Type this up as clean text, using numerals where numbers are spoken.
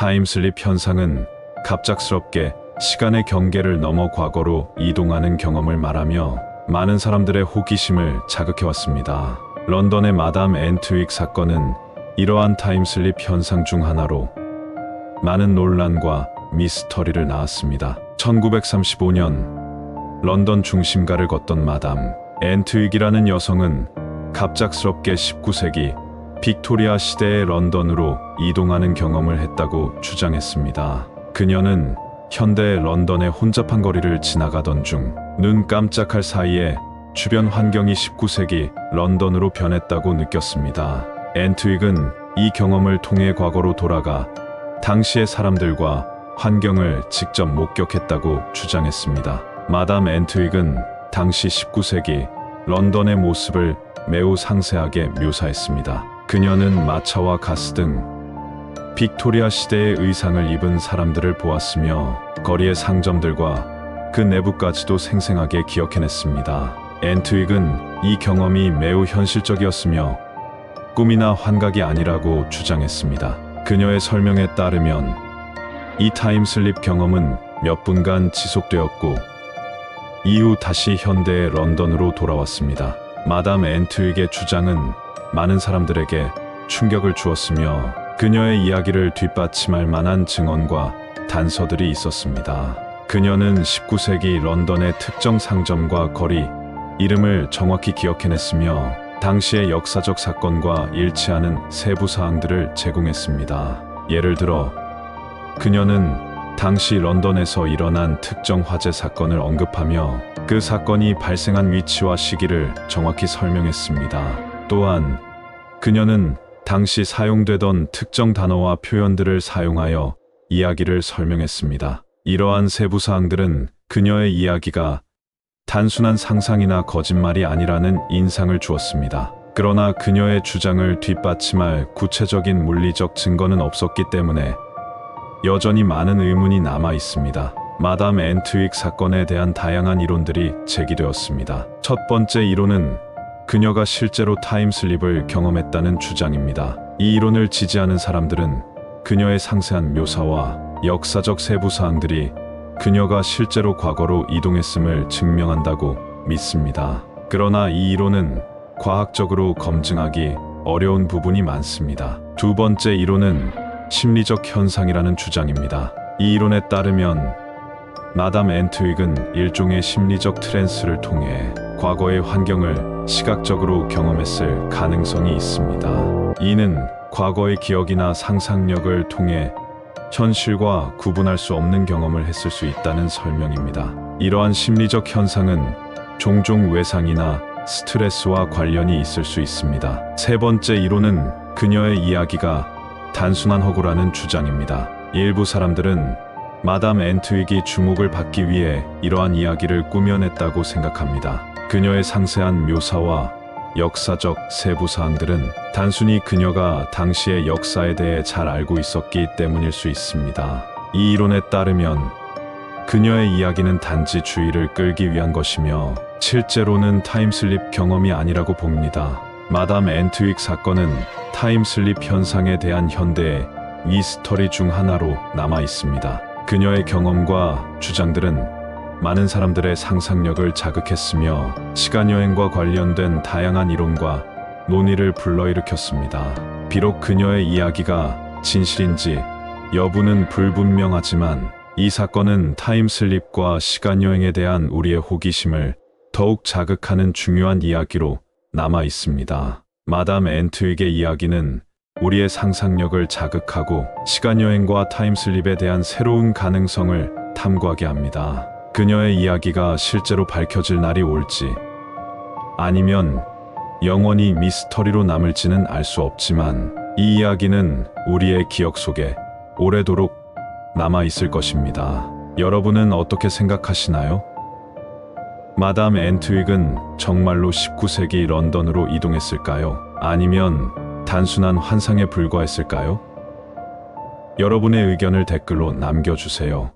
타임슬립 현상은 갑작스럽게 시간의 경계를 넘어 과거로 이동하는 경험을 말하며 많은 사람들의 호기심을 자극해왔습니다. 런던의 마담 앤트윅 사건은 이러한 타임슬립 현상 중 하나로 많은 논란과 미스터리를 낳았습니다. 1935년 런던 중심가를 걷던 마담 앤트윅이라는 여성은 갑작스럽게 19세기 빅토리아 시대의 런던으로 이동하는 경험을 했다고 주장했습니다. 그녀는 현대 런던의 혼잡한 거리를 지나가던 중 눈 깜짝할 사이에 주변 환경이 19세기 런던으로 변했다고 느꼈습니다. 앤트윅은 이 경험을 통해 과거로 돌아가 당시의 사람들과 환경을 직접 목격했다고 주장했습니다. 마담 앤트윅은 당시 19세기 런던의 모습을 매우 상세하게 묘사했습니다. 그녀는 마차와 가스 등 빅토리아 시대의 의상을 입은 사람들을 보았으며 거리의 상점들과 그 내부까지도 생생하게 기억해냈습니다. 앤트윅은 이 경험이 매우 현실적이었으며 꿈이나 환각이 아니라고 주장했습니다. 그녀의 설명에 따르면 이 타임슬립 경험은 몇 분간 지속되었고 이후 다시 현대의 런던으로 돌아왔습니다. 마담 앤트윅의 주장은 많은 사람들에게 충격을 주었으며 그녀의 이야기를 뒷받침할 만한 증언과 단서들이 있었습니다. 그녀는 19세기 런던의 특정 상점과 거리, 이름을 정확히 기억해냈으며 당시의 역사적 사건과 일치하는 세부 사항들을 제공했습니다. 예를 들어 그녀는 당시 런던에서 일어난 특정 화재 사건을 언급하며 그 사건이 발생한 위치와 시기를 정확히 설명했습니다. 또한 그녀는 당시 사용되던 특정 단어와 표현들을 사용하여 이야기를 설명했습니다. 이러한 세부 사항들은 그녀의 이야기가 단순한 상상이나 거짓말이 아니라는 인상을 주었습니다. 그러나 그녀의 주장을 뒷받침할 구체적인 물리적 증거는 없었기 때문에 여전히 많은 의문이 남아 있습니다. 마담 앤트윅 사건에 대한 다양한 이론들이 제기되었습니다. 첫 번째 이론은 그녀가 실제로 타임슬립을 경험했다는 주장입니다. 이 이론을 지지하는 사람들은 그녀의 상세한 묘사와 역사적 세부 사항들이 그녀가 실제로 과거로 이동했음을 증명한다고 믿습니다. 그러나 이 이론은 과학적으로 검증하기 어려운 부분이 많습니다. 두 번째 이론은 심리적 현상이라는 주장입니다. 이 이론에 따르면 마담 앤트윅은 일종의 심리적 트랜스를 통해 과거의 환경을 시각적으로 경험했을 가능성이 있습니다. 이는 과거의 기억이나 상상력을 통해 현실과 구분할 수 없는 경험을 했을 수 있다는 설명입니다. 이러한 심리적 현상은 종종 외상이나 스트레스와 관련이 있을 수 있습니다. 세 번째 이론은 그녀의 이야기가 단순한 허구라는 주장입니다. 일부 사람들은 마담 앤트윅이 주목을 받기 위해 이러한 이야기를 꾸며냈다고 생각합니다. 그녀의 상세한 묘사와 역사적 세부 사항들은 단순히 그녀가 당시의 역사에 대해 잘 알고 있었기 때문일 수 있습니다. 이 이론에 따르면 그녀의 이야기는 단지 주의를 끌기 위한 것이며 실제로는 타임슬립 경험이 아니라고 봅니다. 마담 앤트윅 사건은 타임슬립 현상에 대한 현대의 미스터리 중 하나로 남아 있습니다. 그녀의 경험과 주장들은 많은 사람들의 상상력을 자극했으며 시간여행과 관련된 다양한 이론과 논의를 불러일으켰습니다. 비록 그녀의 이야기가 진실인지 여부는 불분명하지만 이 사건은 타임슬립과 시간여행에 대한 우리의 호기심을 더욱 자극하는 중요한 이야기로 남아 있습니다. 마담 앤트윅의 이야기는 우리의 상상력을 자극하고 시간여행과 타임슬립에 대한 새로운 가능성을 탐구하게 합니다. 그녀의 이야기가 실제로 밝혀질 날이 올지 아니면 영원히 미스터리로 남을지는 알 수 없지만 이 이야기는 우리의 기억 속에 오래도록 남아 있을 것입니다. 여러분은 어떻게 생각하시나요? 마담 앤트윅은 정말로 19세기 런던으로 이동했을까요? 아니면 단순한 환상에 불과했을까요? 여러분의 의견을 댓글로 남겨주세요.